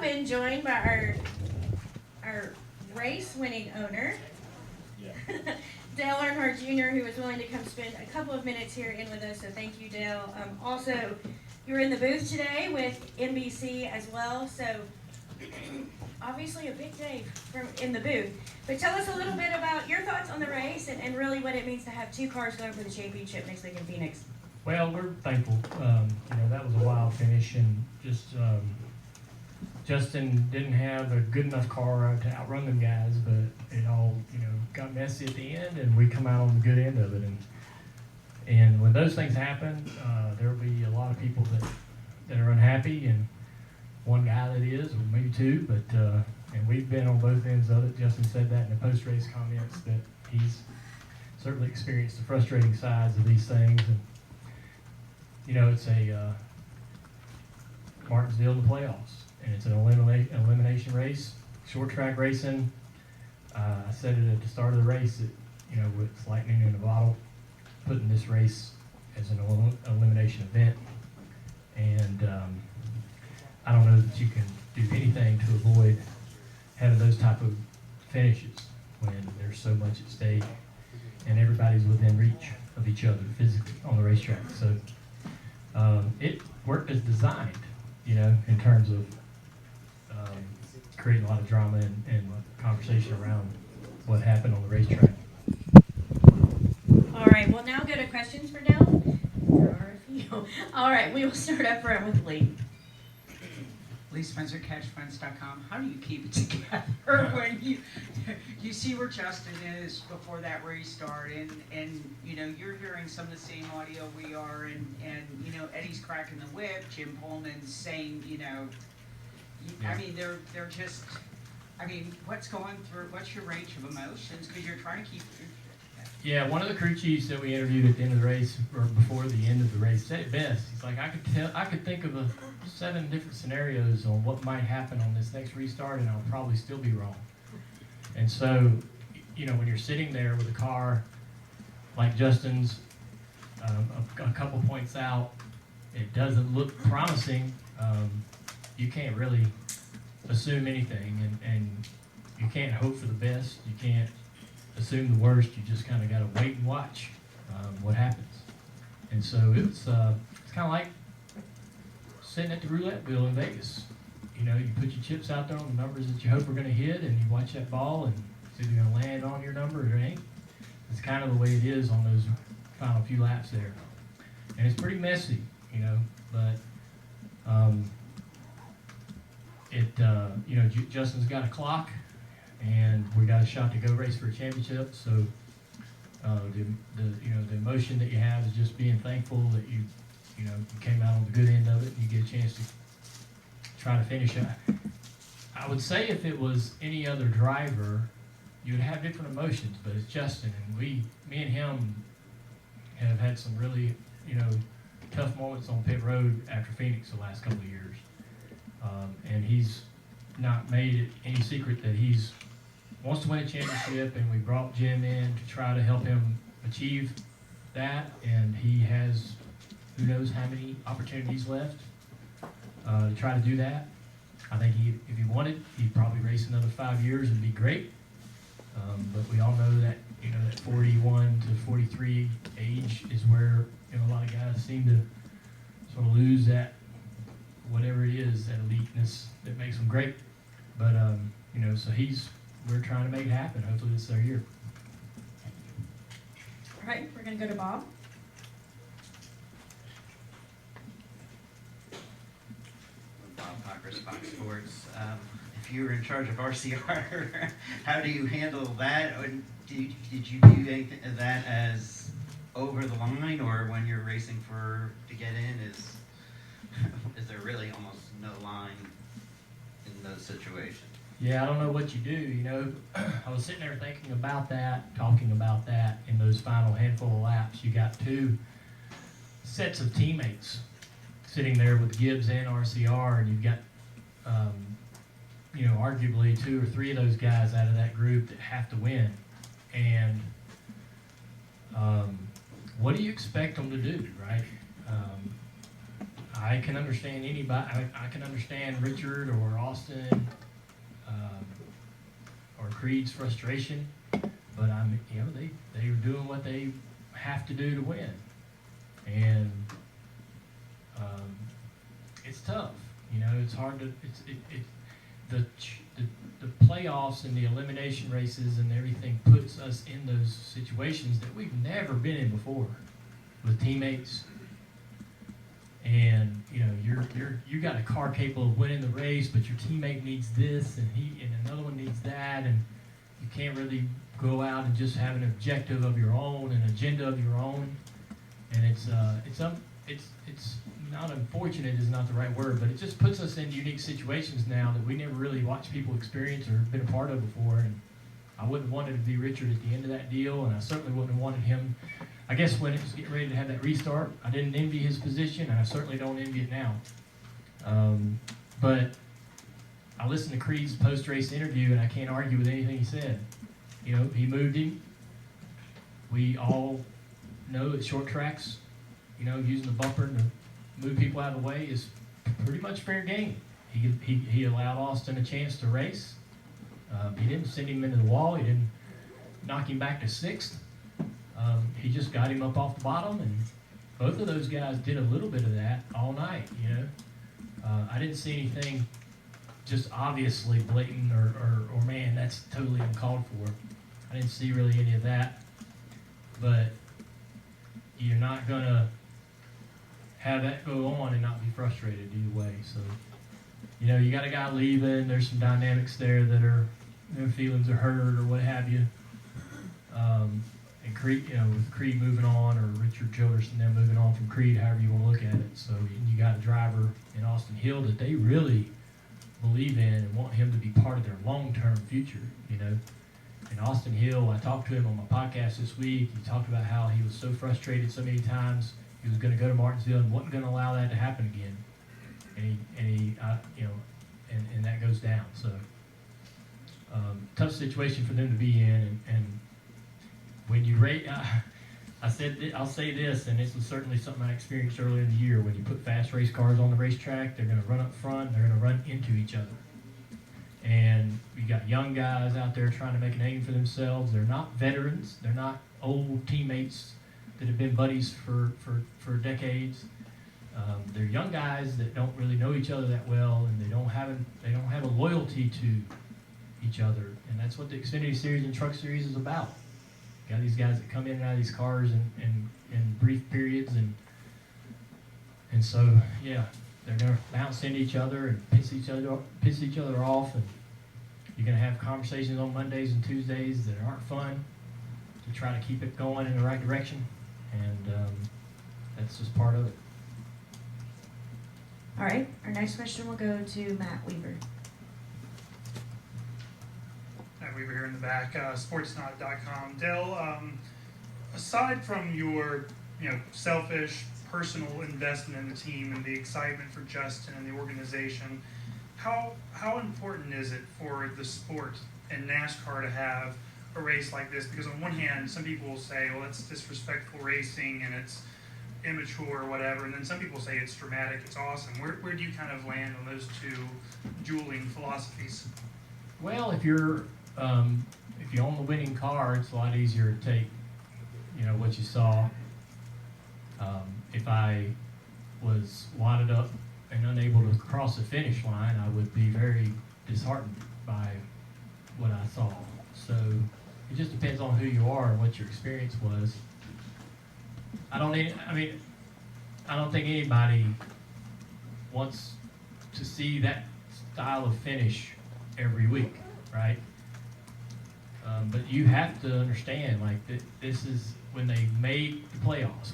been joined by our race-winning owner, Dale Earnhardt Jr., who was willing to come spend a couple of minutes here in with us, so thank you, Dale. Also, you're in the booth today with NBC as well, so obviously a big day in the booth. But tell us a little bit about your thoughts on the race and really what it means to have two cars going for the championship next week in Phoenix. Well, we're thankful. That was a wild finish, and just Justin didn't have a good enough car to outrun them guys, but it all got messy at the end, and we come out on the good end of it. And when those things happen, there'll be a lot of people that are unhappy, and one guy that is, or maybe two, but and we've been on both ends of it. Justin said that in the post-race comments that he's certainly experienced the frustrating sides of these things. And it's a Martinsville in the playoffs, and it's an elimination race, short track racing. I said it at the start of the race that it's lightning in a bottle, putting this race as an elimination event, and I don't know that you can do anything to avoid having those type of finishes when there's so much at stake and everybody's within reach of each other physically on the racetrack. So it worked as designed, in terms of creating a lot of drama and conversation around what happened on the racetrack. All right, we'll now go to questions for Dale. There are a few. All right, we will start up front with Lee. Lee Spencer, CatchFriends.com. How do you keep it together when you see where Justin is before that race started, and you're hearing some of the same audio we are, and Eddie's cracking the whip, Jim Pullman's saying, I mean, they're just, I mean, what's your range of emotions, because you're trying to keep. Yeah, one of the crew chiefs that we interviewed at the end of the race, or before the end of the race, said it best. He's like, I could think of 7 different scenarios on what might happen on this next restart, and I'll probably still be wrong. And so, when you're sitting there with a car like Justin's, a couple points out, it doesn't look promising. You can't really assume anything, and you can't hope for the best. You can't assume the worst. You just kind of got to wait and watch what happens. And so it's kind of like sitting at the roulette wheel in Vegas. You put your chips out there on the numbers that you hope are going to hit, and you watch that ball, and it's either going to land on your number or it ain't. It's kind of the way it is on those final few laps there. And it's pretty messy, but Justin's got a clock, and we got a shot to go race for a championship. So the emotion that you have is just being thankful that you came out on the good end of it, and you get a chance to try to finish it. I would say if it was any other driver, you'd have different emotions, but it's Justin, and me and him have had some really tough moments on pit road after Phoenix the last couple of years, and he's not made it any secret that he's wants to win a championship, and we brought Jim in to try to help him achieve that, and he has who knows how many opportunities left to try to do that. I think if he wanted, he'd probably race another 5 years and be great, but we all know that that 41 to 43 age is where a lot of guys seem to sort of lose that whatever it is, that eliteness that makes them great. But so we're trying to make it happen. Hopefully this is our year. All right, we're going to go to Bob. Bob Cockers, Fox Sports. If you were in charge of RCR, how do you handle that? Did you view anything of that as over the line, or when you're racing to get in, is there really almost no line in those situations? Yeah, I don't know what you do, I was sitting there thinking about that, talking about that in those final handful of laps. You got 2 sets of teammates sitting there with Gibbs and RCR, and you've got, arguably 2 or 3 of those guys out of that group that have to win. And what do you expect them to do, right? I can understand anybody. I can understand Richard or Austin or Creed's frustration, but they are doing what they have to do to win, and it's tough. It's hard to the playoffs and the elimination races and everything puts us in those situations that we've never been in before with teammates. And you got a car capable of winning the race, but your teammate needs this, and another one needs that, and you can't really go out and just have an objective of your own, an agenda of your own. And it's not unfortunate is not the right word, but it just puts us in unique situations now that we never really watched people experience or been a part of before. And I wouldn't have wanted to be Richard at the end of that deal, and I certainly wouldn't have wanted him. I guess when it was getting ready to have that restart, I didn't envy his position, and I certainly don't envy it now. But I listened to Creed's post-race interview, and I can't argue with anything he said. He moved him. We all know that short tracks, using the bumper to move people out of the way is pretty much fair game. He allowed Austin a chance to race. He didn't send him into the wall. He didn't knock him back to sixth. He just got him up off the bottom, and both of those guys did a little bit of that all night. I didn't see anything just obviously blatant or man, that's totally uncalled for. I didn't see really any of that, but you're not gonna have that go on and not be frustrated either way. So, you got a guy leaving. There's some dynamics there that are their feelings are hurt or what have you. And Creed, with Creed moving on, or Richard Childress and them moving on from Creed, however you want to look at it. So you got a driver in Austin Hill that they really believe in and want him to be part of their long-term future, And Austin Hill, I talked to him on my podcast this week. He talked about how he was so frustrated so many times. He was going to go to Martinsville and wasn't going to allow that to happen again. And that goes down. So tough situation for them to be in. And when you rate, I'll say this, and this was certainly something I experienced earlier in the year. When you put fast race cars on the racetrack, they're going to run up front. They're going to run into each other. And you got young guys out there trying to make a name for themselves. They're not veterans. They're not old teammates that have been buddies for decades. They're young guys that don't really know each other that well, and they don't have a loyalty to each other. And that's what the Xfinity Series and Truck Series is about. You got these guys that come in and out of these cars in brief periods, and so yeah, they're gonna bounce into each other and piss each other off, and you're gonna have conversations on Mondays and Tuesdays that aren't fun to try to keep it going in the right direction, and that's just part of it. All right, our next question will go to Matt Weaver. Matt Weaver here in the back, sportsnot.com. Dale, aside from your selfish personal investment in the team and the excitement for Justin and the organization, how important is it for the sport and NASCAR to have a race like this? Because on one hand, some people will say, well, it's disrespectful racing and it's immature or whatever, and then some people say it's dramatic, it's awesome. Where do you kind of land on those two dueling philosophies? Well, if you're on the winning car, it's a lot easier to take, what you saw. If I was wadded up and unable to cross the finish line, I would be very disheartened by what I saw. So it just depends on who you are and what your experience was. I don't think anybody wants to see that style of finish every week, right? But you have to understand, this is when they made the playoffs,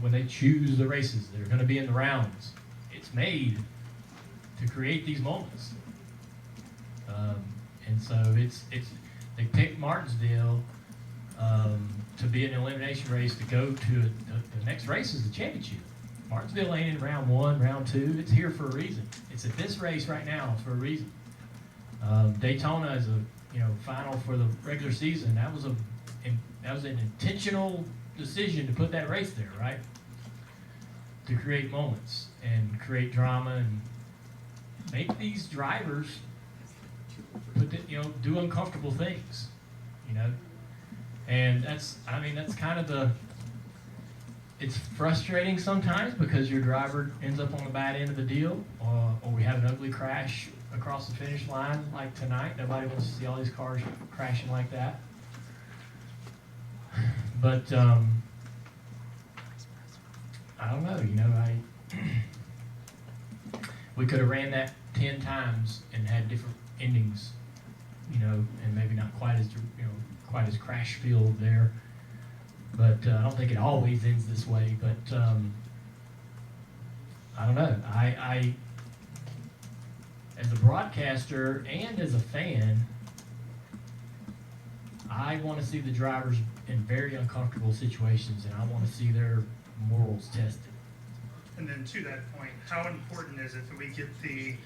when they choose the races that are going to be in the rounds. It's made to create these moments, and so they picked Martinsville to be an elimination race to go to the next race is the championship. Martinsville ain't in round one, round two. It's here for a reason. It's at this race right now for a reason. Daytona is a final for the regular season. That was an intentional decision to put that race there, right? to create moments and create drama and make these drivers do uncomfortable things, and that's kind of it's frustrating sometimes because your driver ends up on the bad end of the deal, or we have an ugly crash across the finish line like tonight. Nobody wants to see all these cars crashing like that. But I don't know, we could have ran that 10 times and had different endings, and maybe not quite as crash filled there. But I don't think it always ends this way. But I don't know. I as a broadcaster and as a fan, I want to see the drivers in very uncomfortable situations, and I want to see their morals tested. And then to that point, how important is it that we get the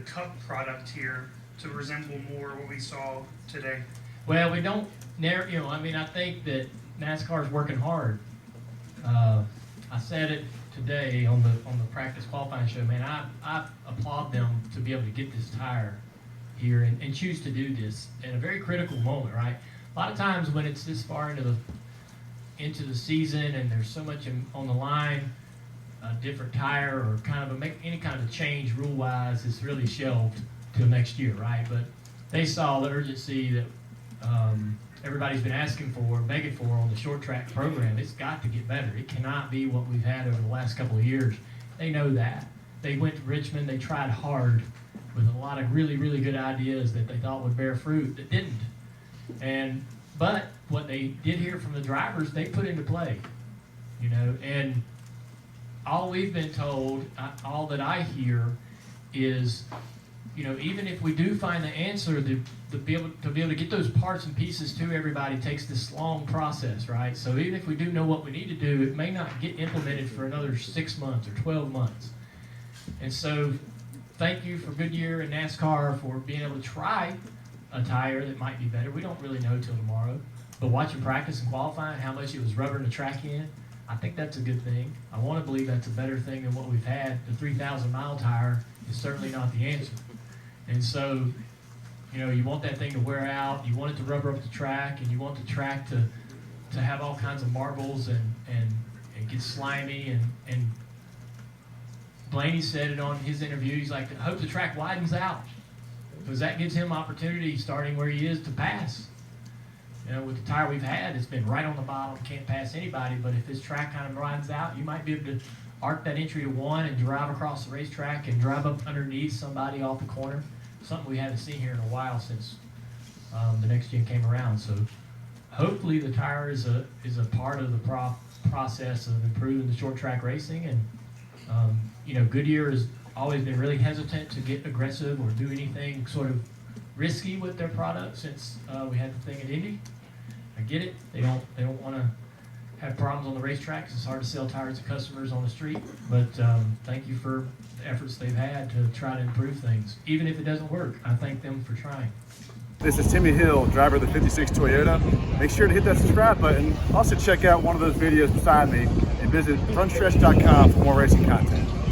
cup product here to resemble more what we saw today? Well, we don't, I think that NASCAR's working hard. I said it today on the practice qualifying show, man. I applaud them to be able to get this tire here and choose to do this in a very critical moment, right? A lot of times when it's this far into the season and there's so much on the line, a different tire or any kind of change rule-wise is really shelved till next year, right? But they saw the urgency that everybody's been asking for, begging for on the short track program. It's got to get better. It cannot be what we've had over the last couple of years. They know that. They went to Richmond. They tried hard with a lot of really, really good ideas that they thought would bear fruit that didn't. But what they did hear from the drivers, they put into play, and all we've been told, all that I hear is, even if we do find the answer, to be able to get those parts and pieces to everybody takes this long process, right? So even if we do know what we need to do, it may not get implemented for another 6 months or 12 months. And so thank you for Goodyear and NASCAR for being able to try a tire that might be better. We don't really know till tomorrow. But watching practice and qualifying, how much it was rubbering the track in, I think that's a good thing. I want to believe that's a better thing than what we've had. The 3,000-mile tire is certainly not the answer. And so, you want that thing to wear out, you want it to rubber up the track, and you want the track to have all kinds of marbles and get slimy. And Blaney said it on his interview. He's like, I hope the track widens out, because that gives him opportunity starting where he is to pass. With the tire we've had, it's been right on the bottom, can't pass anybody. But if this track kind of widens out, you might be able to arc that entry to one and drive across the racetrack and drive up underneath somebody off the corner. Something we haven't seen here in a while since the next gen came around. So hopefully the tire is a part of the process of improving the short track racing. And Goodyear has always been really hesitant to get aggressive or do anything sort of risky with their product since we had the thing at Indy. I get it. They don't want to have problems on the racetrack because it's hard to sell tires to customers on the street. But thank you for the efforts they've had to try to improve things. Even if it doesn't work, I thank them for trying. This is Timmy Hill, driver of the 56 Toyota. Make sure to hit that subscribe button. Also check out one of those videos beside me and visit frontstretch.com for more racing content.